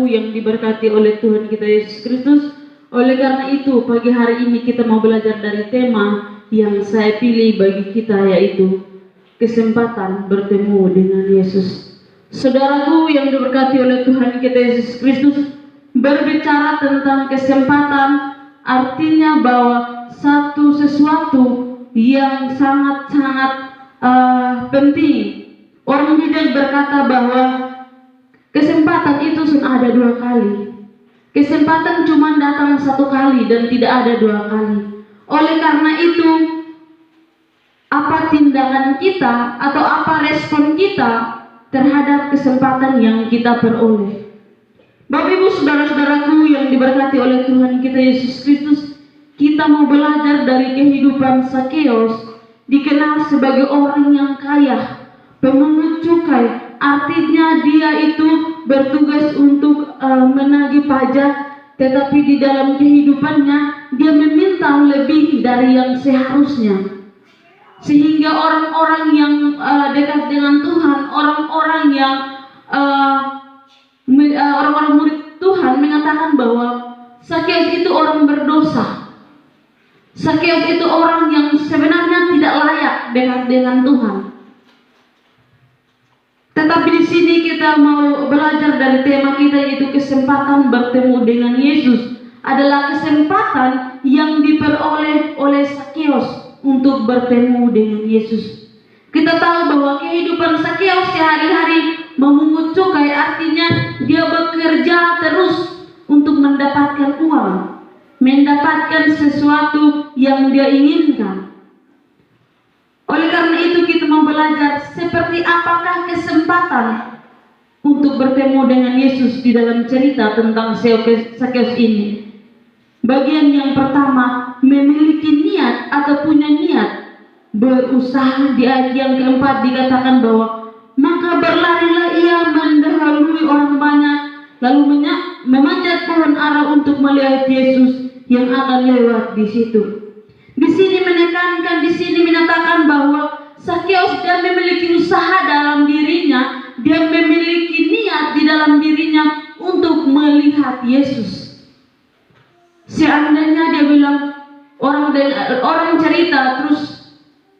yang diberkati oleh Tuhan kita Yesus Kristus. Oleh karena itu, pagi hari ini kita mau belajar dari tema yang saya pilih bagi kita, yaitu kesempatan bertemu dengan Yesus. Saudaraku yang diberkati oleh Tuhan kita Yesus Kristus, berbicara tentang kesempatan artinya bahwa sesuatu yang sangat-sangat penting. Orang bijak berkata bahwa kesempatan itu ada 2 kali. Kesempatan cuma datang 1 kali dan tidak ada 2 kali. Oleh karena itu, apa tindakan kita atau apa respon kita terhadap kesempatan yang kita peroleh? Bapak Ibu saudara-saudaraku yang diberkati oleh Tuhan kita Yesus Kristus, kita mau belajar dari kehidupan Zakeus, dikenal sebagai orang yang kaya, pemungut cukai. Artinya dia itu bertugas untuk menagih pajak, tetapi di dalam kehidupannya dia meminta lebih dari yang seharusnya. Sehingga orang-orang yang dekat dengan Tuhan, orang-orang yang orang-orang murid Tuhan mengatakan bahwa Zakeus itu orang berdosa. Zakeus itu orang yang sebenarnya tidak layak dekat dengan Tuhan. Tetapi di sini kita mau belajar dari tema kita, yaitu kesempatan bertemu dengan Yesus. Adalah kesempatan yang diperoleh oleh Zakeus untuk bertemu dengan Yesus. Kita tahu bahwa kehidupan Zakeus sehari-hari memungut cukai, artinya dia bekerja terus untuk mendapatkan uang, mendapatkan sesuatu yang dia inginkan. Oleh karena itu kita mau belajar seperti apakah kesempatan untuk bertemu dengan Yesus di dalam cerita tentang Zakeus ini. Bagian yang pertama, memiliki niat atau punya niat berusaha. Di ayat yang keempat dikatakan bahwa maka berlarilah ia mendahului orang banyak, lalu memanjat pohon ara untuk melihat Yesus yang akan lewat di situ. Di sini menekankan, di sini menyatakan bahwa Zakeus dia memiliki usaha dalam dirinya, dia memiliki niat di dalam dirinya untuk melihat Yesus. Seandainya dia bilang orang cerita terus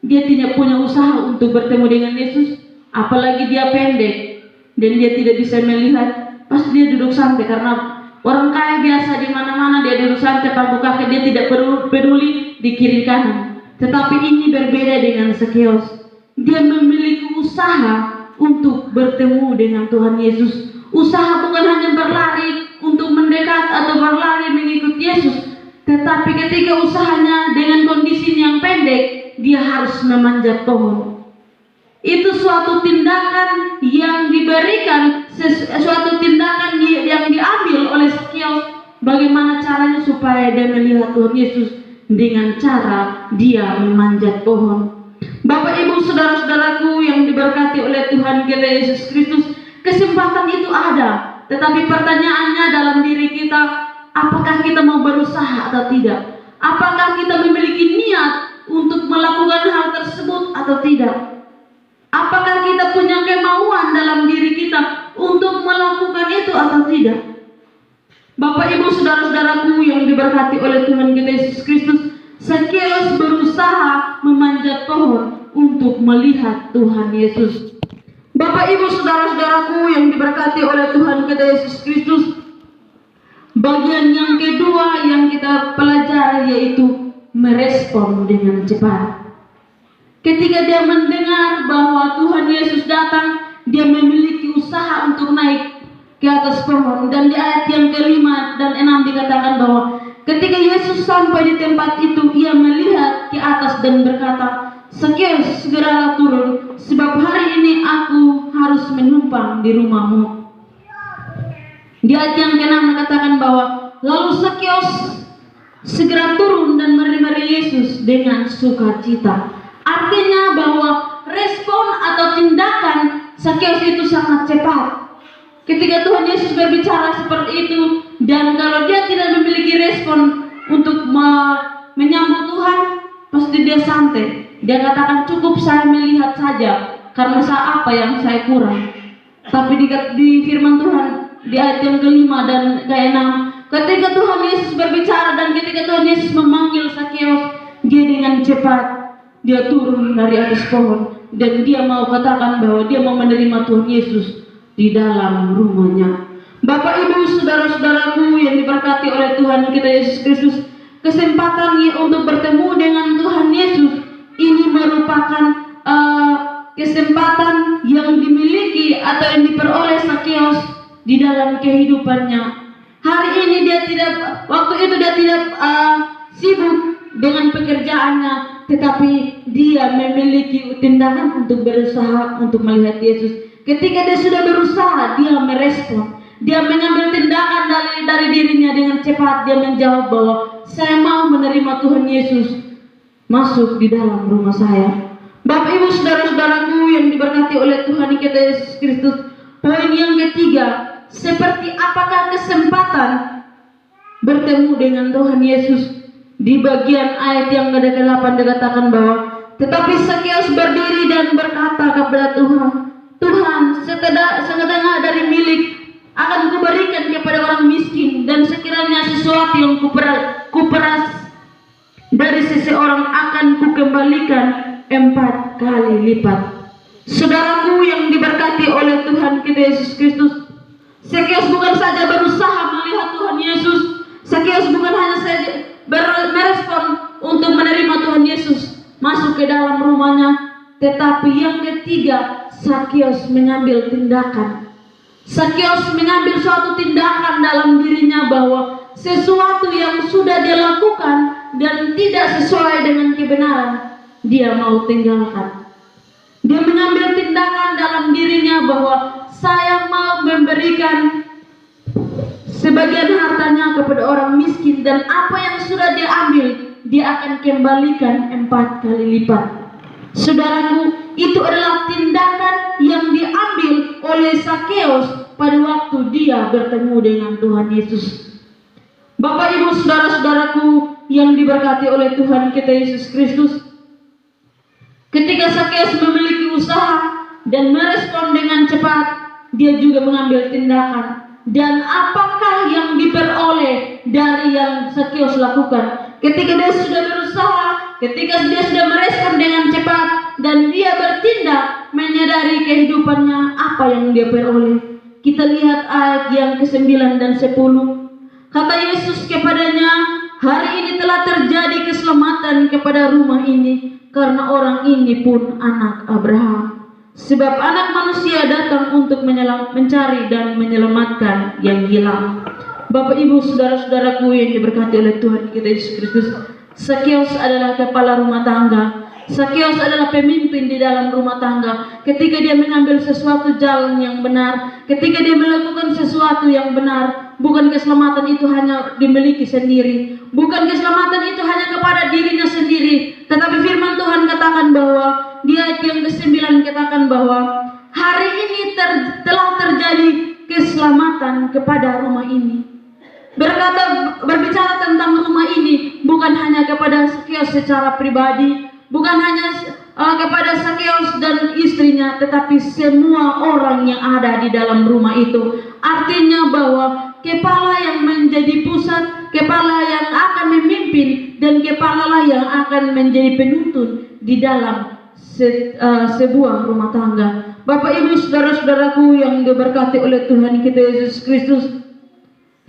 dia tidak punya usaha untuk bertemu dengan Yesus, apalagi dia pendek dan dia tidak bisa melihat, pas dia duduk santai. Karena orang kaya biasa di mana-mana dia duduk santai pangku kaki, dia tidak peduli di kiri kanan. Tetapi ini berbeda dengan Zakeus. Dia memiliki usaha untuk bertemu dengan Tuhan Yesus. Usaha bukan hanya berlari untuk mendekat atau berlari mengikut Yesus, tetapi ketika usahanya dengan kondisi yang pendek, dia harus memanjat pohon. Itu suatu tindakan yang diberikan, suatu tindakan yang diambil oleh Zakeus. Bagaimana caranya supaya dia melihat Tuhan Yesus? Dengan cara dia memanjat pohon. Bapak Ibu saudara-saudaraku yang diberkati oleh Tuhan kita Yesus Kristus, kesempatan itu ada, tetapi pertanyaannya dalam diri kita, apakah kita mau berusaha atau tidak? Apakah kita memiliki niat untuk melakukan hal tersebut atau tidak? Apakah kita punya kemauan dalam diri kita untuk melakukan itu atau tidak? Bapak Ibu saudara-saudaraku yang diberkati oleh Tuhan kita Yesus Kristus, Zakeus berusaha memanjat pohon untuk melihat Tuhan Yesus. Bapak Ibu saudara-saudaraku yang diberkati oleh Tuhan kita Yesus Kristus, bagian yang kedua yang kita pelajari yaitu merespon dengan cepat. Ketika dia mendengar bahwa Tuhan Yesus datang, dia memiliki usaha untuk naik ke atas pohon. Dan di ayat yang ke-5 dan 6 dikatakan bahwa ketika Yesus sampai di tempat itu, ia melihat ke atas dan berkata, Zakeus, segeralah turun, sebab hari ini aku harus menumpang di rumahmu. Di ayat yang ke-6 dikatakan bahwa lalu Zakeus segera turun dan menerima Yesus dengan sukacita. Artinya bahwa respon atau tindakan Zakeus itu sangat cepat. Ketika Tuhan Yesus berbicara seperti itu, dan kalau dia tidak memiliki respon untuk menyambut Tuhan, pasti dia santai. Dia katakan, cukup saya melihat saja, karena saya apa yang saya kurang. Tapi di firman Tuhan di ayat yang kelima dan keenam. Ketika Tuhan Yesus berbicara dan ketika Tuhan Yesus memanggil Sakeus, dia dengan cepat dia turun dari atas pohon dan dia mau katakan bahwa dia mau menerima Tuhan Yesus di dalam rumahnya. Bapak Ibu saudara-saudaraku yang diberkati oleh Tuhan kita Yesus Kristus, kesempatan untuk bertemu dengan Tuhan Yesus ini merupakan kesempatan yang dimiliki atau yang diperoleh Sakeus di dalam kehidupannya. Hari ini waktu itu dia tidak sibuk dengan pekerjaannya, tetapi dia memiliki tindakan untuk berusaha untuk melihat Yesus. Ketika dia sudah berusaha, dia merespon, dia mengambil tindakan dari dirinya dengan cepat. Dia menjawab bahwa saya mau menerima Tuhan Yesus masuk di dalam rumah saya. Bapak Ibu saudara-saudaraku yang diberkati oleh Tuhan kita Yesus Kristus, poin yang ketiga, seperti apakah kesempatan bertemu dengan Tuhan Yesus? Di bagian ayat yang ke-8 dikatakan bahwa tetapi Sakeus berdiri dan berkata kepada Tuhan, Tuhan, setengah dari milik akan kuberikan kepada orang miskin, dan sekiranya sesuatu yang kuperas dari seseorang akan kukembalikan 4 kali lipat. Saudaraku yang diberkati oleh Tuhan kita Yesus Kristus, Sakeus bukan saja berusaha melihat Tuhan Yesus, Sakeus bukan hanya saja merespon untuk menerima Tuhan Yesus masuk ke dalam rumahnya, tetapi yang ketiga, Sakeus mengambil tindakan. Sakeus mengambil suatu tindakan dalam dirinya bahwa sesuatu yang sudah dia lakukan dan tidak sesuai dengan kebenaran, dia mau tinggalkan. Dia mengambil tindakan dalam dirinya bahwa saya mau memberikan sebagian hartanya kepada orang miskin, dan apa yang sudah dia ambil, dia akan kembalikan 4 kali lipat. Saudaraku, itu adalah tindakan yang diambil oleh Sakeus pada waktu dia bertemu dengan Tuhan Yesus. Bapak Ibu saudara-saudaraku yang diberkati oleh Tuhan kita Yesus Kristus, ketika Sakeus memiliki usaha dan merespon dengan cepat, dia juga mengambil tindakan. Dan apakah yang diperoleh dari yang Sakeus lakukan? Ketika dia sudah berusaha, ketika dia sudah merespon dengan cepat dan dia bertindak menyadari kehidupannya, apa yang dia peroleh? Kita lihat ayat yang ke-9 dan 10. Kata Yesus kepadanya, hari ini telah terjadi keselamatan kepada rumah ini, karena orang ini pun anak Abraham. Sebab anak manusia datang untuk mencari dan menyelamatkan yang hilang. Bapak Ibu saudara-saudaraku yang diberkati oleh Tuhan kita Yesus Kristus, Sakeus adalah kepala rumah tangga. Sakeus adalah pemimpin di dalam rumah tangga. Ketika dia mengambil sesuatu jalan yang benar, ketika dia melakukan sesuatu yang benar, bukan keselamatan itu hanya dimiliki sendiri, bukan keselamatan itu hanya kepada dirinya sendiri, tetapi firman Tuhan katakan bahwa di ayat yang ke-9 katakan bahwa hari ini telah terjadi keselamatan kepada rumah ini. Berbicara tentang rumah ini bukan hanya kepada Sakeus secara pribadi, bukan hanya kepada Sakeus dan istrinya, tetapi semua orang yang ada di dalam rumah itu. Artinya bahwa kepala yang menjadi pusat, kepala yang akan memimpin, dan kepala lah yang akan menjadi penuntun di dalam sebuah rumah tangga. Bapak Ibu saudara-saudaraku yang diberkati oleh Tuhan kita Yesus Kristus,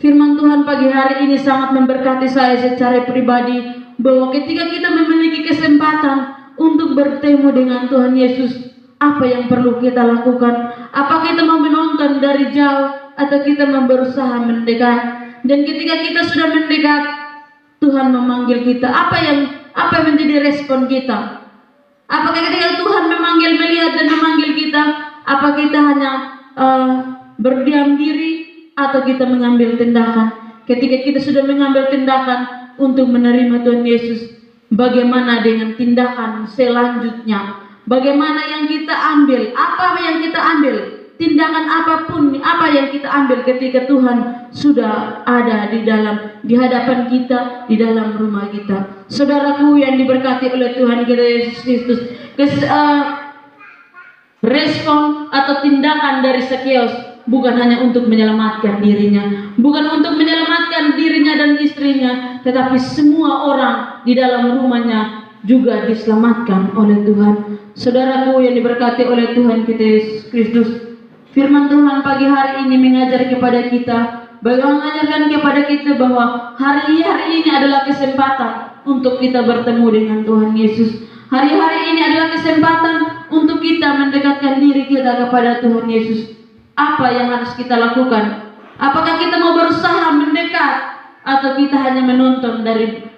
firman Tuhan pagi hari ini sangat memberkati saya secara pribadi, bahwa ketika kita memiliki kesempatan untuk bertemu dengan Tuhan Yesus, apa yang perlu kita lakukan? Apa kita mau menonton dari jauh atau kita mau berusaha mendekat? Dan ketika kita sudah mendekat, Tuhan memanggil kita, apa yang menjadi respon kita? Apakah ketika Tuhan melihat dan memanggil kita, apa kita hanya berdiam diri atau kita mengambil tindakan? Ketika kita sudah mengambil tindakan untuk menerima Tuhan Yesus, bagaimana dengan tindakan selanjutnya? Bagaimana yang kita ambil? Apa yang kita ambil? Tindakan apapun apa yang kita ambil ketika Tuhan sudah ada di hadapan kita, di dalam rumah kita. Saudaraku yang diberkati oleh Tuhan kita Yesus Kristus, respon atau tindakan dari Sakeus bukan hanya untuk menyelamatkan dirinya, bukan untuk menyelamatkan dirinya dan istrinya, tetapi semua orang di dalam rumahnya juga diselamatkan oleh Tuhan. Saudaraku yang diberkati oleh Tuhan kita Yesus Kristus, firman Tuhan pagi hari ini mengajar kepada kita, mengajarkan kepada kita bahwa hari-hari ini adalah kesempatan untuk kita bertemu dengan Tuhan Yesus. Hari-hari ini adalah kesempatan untuk kita mendekatkan diri kita kepada Tuhan Yesus. Apa yang harus kita lakukan? Apakah kita mau berusaha mendekat atau kita hanya menonton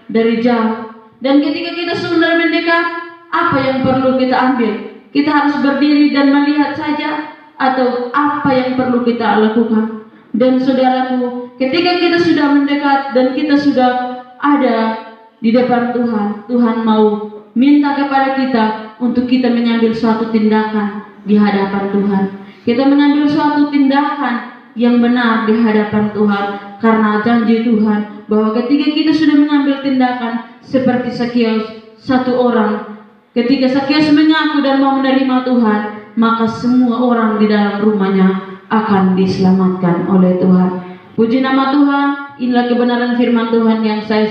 dari jauh? Dan ketika kita sudah mendekat, apa yang perlu kita ambil? Kita harus berdiri dan melihat saja, atau apa yang perlu kita lakukan? Dan saudaraku, ketika kita sudah mendekat dan kita sudah ada di depan Tuhan, Tuhan mau minta kepada kita untuk kita mengambil suatu tindakan di hadapan Tuhan. Kita mengambil suatu tindakan yang benar di hadapan Tuhan, karena janji Tuhan bahwa ketika kita sudah mengambil tindakan seperti Sakeus, satu orang, ketika Sakeus mengaku dan mau menerima Tuhan, maka semua orang di dalam rumahnya akan diselamatkan oleh Tuhan. Puji nama Tuhan. Inilah kebenaran firman Tuhan yang saya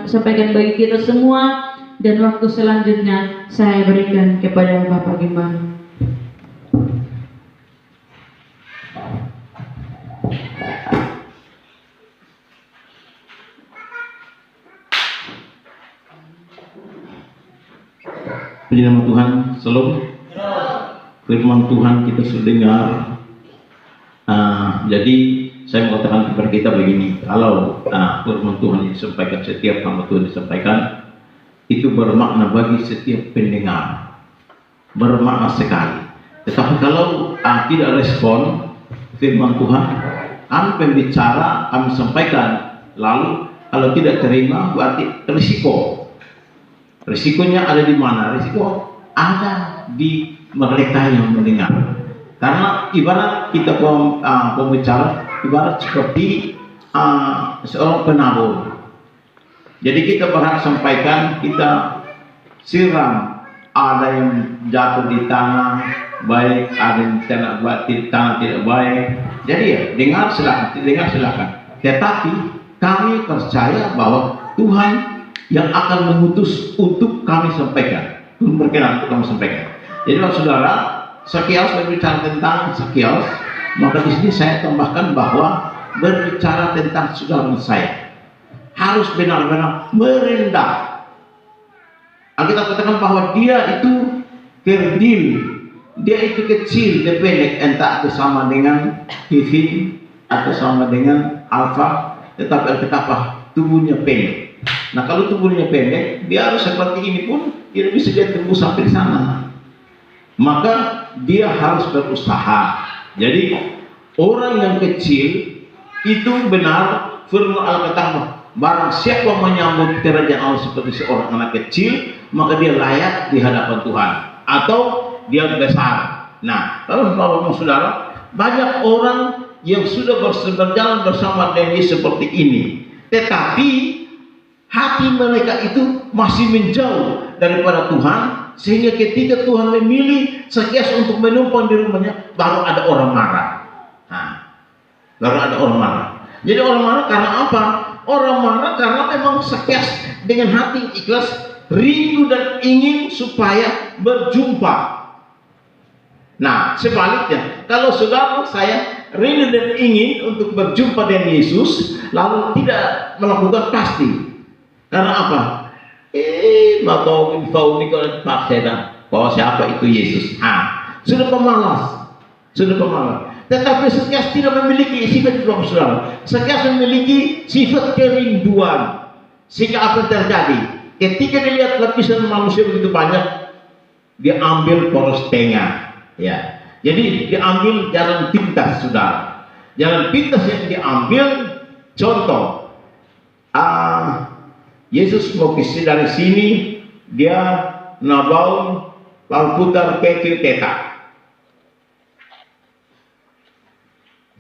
sampaikan bagi kita semua. Dan waktu selanjutnya saya berikan kepada Bapak Gembala. Puji nama Tuhan. Shalom. Firman Tuhan kita sudah dengar. Jadi saya mau katakan kepada kita begini, kalau firman Tuhan disampaikan, setiap hamba Tuhan disampaikan, itu bermakna bagi setiap pendengar, bermakna sekali. Tetapi kalau tidak respon firman Tuhan, kami pembicara, kami sampaikan, lalu kalau tidak terima berarti risiko. Risikonya ada di mana? Risiko ada di mereka yang mendengar. Karena ibarat kita pembicara, ibarat seperti seorang penabur. Jadi kita berhak sampaikan, kita siram, ada yang jatuh di tanah baik, ada yang tanah tidak baik. Jadi ya, dengar silakan. Tetapi kami percaya bahwa Tuhan yang akan mengutus untuk kami sampaikan, Tuhan berkenan untuk kami sampaikan. Jadi kalau saudara, Sakeus berbicara tentang Sakeus, maka di sini saya tambahkan bahwa berbicara tentang saudara saya harus benar-benar merendah. Alkitab katakan bahwa dia itu kerdil, dia itu kecil, dia pendek, entah itu sama dengan Kevin atau sama dengan Alpha, tetapi Alkitab tubuhnya pendek. Nah kalau tubuhnya pendek, dia harus seperti ini pun tidak bisa dia tembus sampai di sana. Maka dia harus berusaha. Jadi orang yang kecil itu benar firman Alkitab, barang siapa menyambut kerajaan Allah seperti seorang anak kecil, maka dia layak di hadapan Tuhan, atau dia besar. Nah, kalau saudara, banyak orang yang sudah berjalan bersama dengan Yesus seperti ini, tetapi hati mereka itu masih menjauh daripada Tuhan, sehingga ketika Tuhan memilih Sakeus untuk menumpang di rumahnya, baru ada orang marah. Nah, baru ada orang marah. Jadi orang marah karena apa? Orang marah karena memang Sakeus dengan hati ikhlas, rindu dan ingin supaya berjumpa. Nah, sebaliknya, kalau saudara saya rindu dan ingin untuk berjumpa dengan Yesus, lalu tidak melakukan pasti. Karena apa? Mau ini kalau dipaksa bahwa siapa itu Yesus. Sudah pemalas. Tetapi Sakeus tidak memiliki sifat itu, saudara. Sakeus memiliki sifat kerinduan. Sehingga apa yang terjadi? Ketika dilihat lapisan manusia begitu banyak, dia ambil poros tengah. Ya, jadi diambil jalan pintas, saudara. Jalan pintas yang diambil, contoh, Yesus mau kisi dari sini, dia nabaun lalu putar ke kiri teta.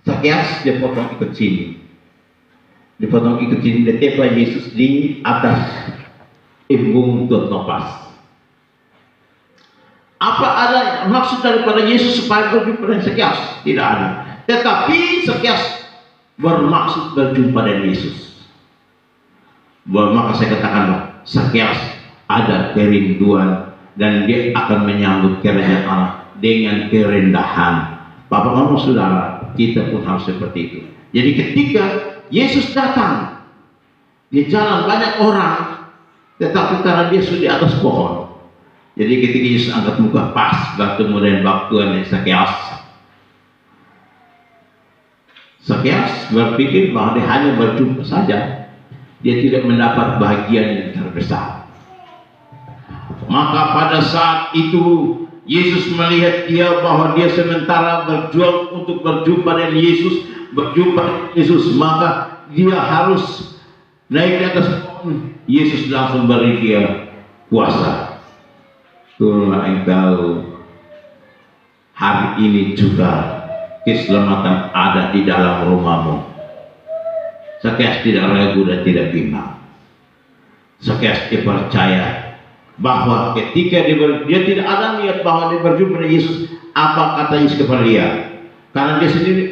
Sakeus dia potong ikut sini, dia tepa Yesus di atas embung tuat nopas. Apa ada maksud daripada Yesus supaya berjumpa dengan Sakeus? Tidak ada. Tetapi Sakeus bermaksud berjumpa dengan Yesus. Maka saya katakan, Sakeus ada kerinduan dan dia akan menyambut kerajaan Allah dengan kerendahan. Bapak Mama Saudara, kita pun harus seperti itu. Jadi ketika Yesus datang, di jalan banyak orang, tetapi karena dia sudah di atas pohon. Jadi ketika Yesus angkat muka, pas bertemu dengan bapa Tuhan Sakeus. Sakeus berpikir bahwa dia hanya berjumpa saja, dia tidak mendapat bagian yang terbesar. Maka pada saat itu Yesus melihat dia bahwa dia sementara berjuang untuk berjumpa dengan Yesus, maka dia harus naik di atas pohon. Yesus langsung beri dia kuasa. Turunlah engkau, hari ini juga keselamatan ada di dalam rumahmu. Sakeus tidak ragu dan tidak bimbang. Sakeus percaya bahwa ketika dia tidak ada niat bahwa dia berjumpa dengan Yesus, apa kata Yesus kepada dia? Karena dia sendiri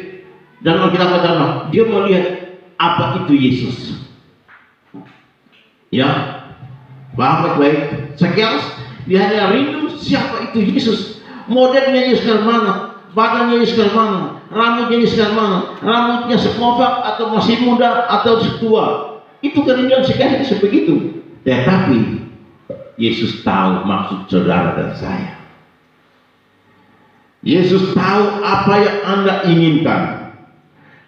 dan Alkitab katakan dia melihat apa itu Yesus. Ya, paham baik. Sakeus dia hanya rindu siapa itu Yesus. Modelnya Yesus ke mana? Badannya Yesus ke mana? Rambutnya Yesus ke mana? Rambutnya semovak atau masih muda atau tua? Itu kerinduan Sakeus itu begitu. Tetapi Yesus tahu maksud saudara dan saya. Yesus tahu apa yang Anda inginkan.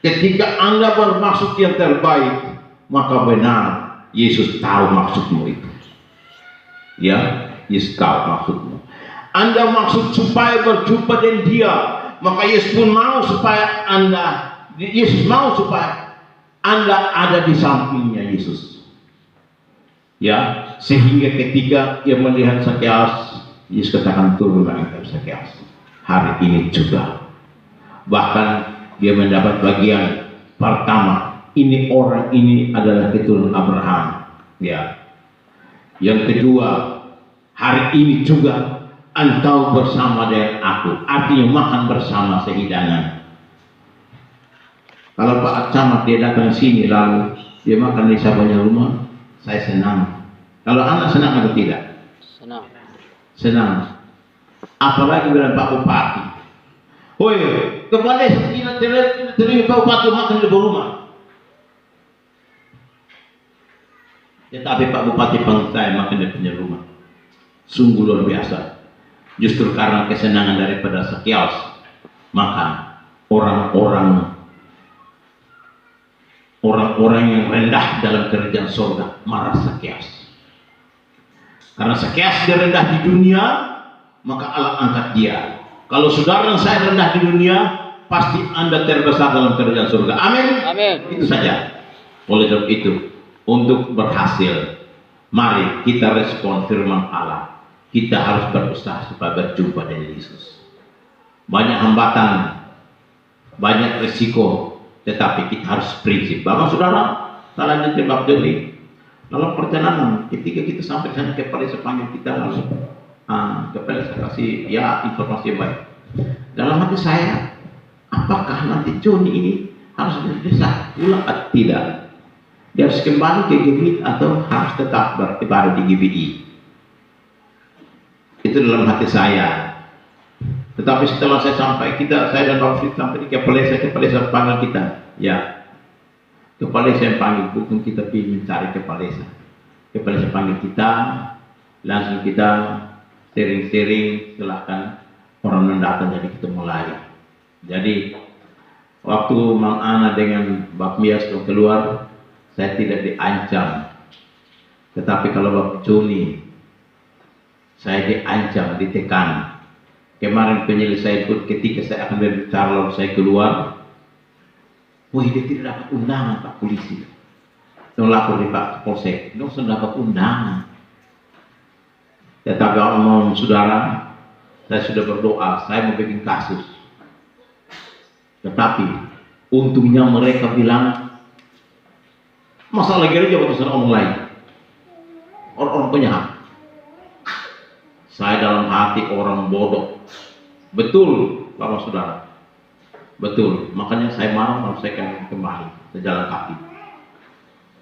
Ketika Anda bermaksud yang terbaik, maka benar Yesus tahu maksudmu itu. Ya, Yesus tahu maksudmu. Anda maksud supaya berjumpa dengan Dia, maka Yesus pun mau supaya Yesus mau supaya Anda ada di sampingnya Yesus. Ya, sehingga ketika ia melihat Sakeus, Yesus katakan, turunlah engkau Sakeus, hari ini juga. Bahkan dia mendapat bagian pertama. Orang ini adalah keturunan Abraham. Ya. Yang kedua, hari ini juga engkau bersama dengan aku. Artinya makan bersama sehidangan. Kalau Pak Camat dia datang sini lalu dia makan di sabanya rumah, saya senang. Kalau anak senang atau tidak? Senang. Senang. Apalagi dengan Pak Bupati. Woi, kembali tidak terima Pak Bupati makan di rumah. Tetapi Pak Bupati panggil saya makan di punya rumah. Sungguh luar biasa. Justru karena kesenangan daripada Sakeus, maka orang-orang yang rendah dalam kerajaan surga marah Sakeus. Karena Sakeus dia rendah di dunia, maka Allah angkat dia. Kalau saudara dan saya rendah di dunia, pasti Anda terbesar dalam kerajaan surga. Amin. Amin. Itu saja. Oleh sebab itu, untuk berhasil, mari kita respon firman Allah. Kita harus berusaha supaya berjumpa dengan Yesus. Banyak hambatan, banyak risiko, tetapi kita harus prinsip. Bapak saudara, selanjutnya Bapak Joni, dalam perjalanan ketika kita sampai sana, kepala saya panggil kita lalu kepala saya kasih informasi yang baik. Dalam hati saya, apakah nanti Joni ini harus berpisah pulang atau tidak? Dia harus kembali ke GBI atau harus tetap beribadah di GBI? Itu dalam hati saya. Tetapi setelah saya sampai, saya dan Bapak Frit sampai di kepala saya panggil kita. Ya, kepala saya panggil, bukan kita pergi mencari kepala saya. Kepala saya panggil kita, langsung kita sering-sering, silahkan orang mendatang, jadi kita mulai. Jadi waktu Mang Ana dengan Bap Mias keluar, saya tidak diancam. Tetapi kalau Bap Joni, saya diancam, ditekan. Kemarin penyelesaian pun ketika saya akan berbicara lalu saya keluar, wah dia tidak dapat undangan Pak Polisi. Dia lapor di Pak Polsek, dia sudah dapat undangan. Tetapi Allah saudara, saya sudah berdoa, saya mau bikin kasus. Tetapi untungnya mereka bilang, masalah gereja urusan orang lain, orang punya hak. Saya dalam hati orang bodoh. Betul, Bapak Saudara. Betul, makanya saya marah kalau saya kembali ke jalan kaki.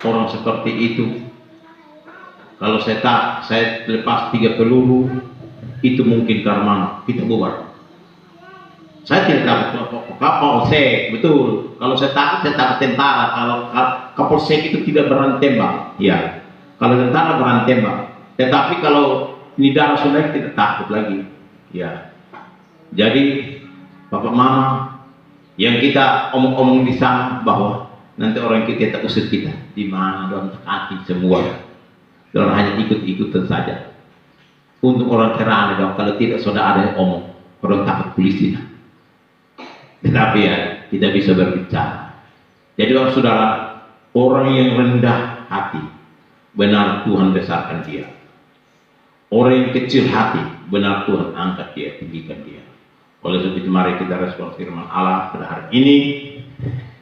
Orang seperti itu, kalau saya lepas 3 peluru, itu mungkin karena kita bubar. Saya tidak takut kapolsek, betul. Kalau saya takut tentara. Kalau kapolsek itu tidak berani tembak, ya. Kalau tentara berani tembak. Tetapi kalau ini darah sudah tidak takut lagi, ya. Jadi Bapak Mama, yang kita omong-omong di sana bahwa nanti orang kita usir kita, di mana dalam hati semua, orang hanya ikut-ikutan saja. Untuk orang terang, kalau tidak sudah ada yang omong, orang takut polisi. Tetapi ya, tidak bisa berbicara. Jadi saudara, orang yang rendah hati, benar Tuhan besarkan dia. Orang yang kecil hati, benar Tuhan angkat dia, tinggikan dia. Oleh sebab itu mari kita respon firman Allah pada hari ini,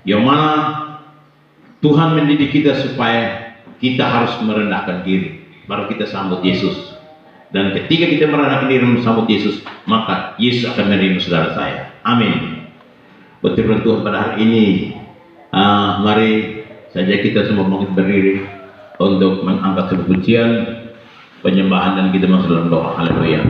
yang mana Tuhan mendidik kita supaya kita harus merendahkan diri, baru kita sambut Yesus. Dan ketika kita merendahkan diri sambut Yesus, maka Yesus akan menerima saudara saya. Amin. Betul Tuhan pada hari ini, mari saja kita semua berdiri untuk mengangkat sebuah pujian, penyembahan, dan kita masuk dalam doa. Haleluya.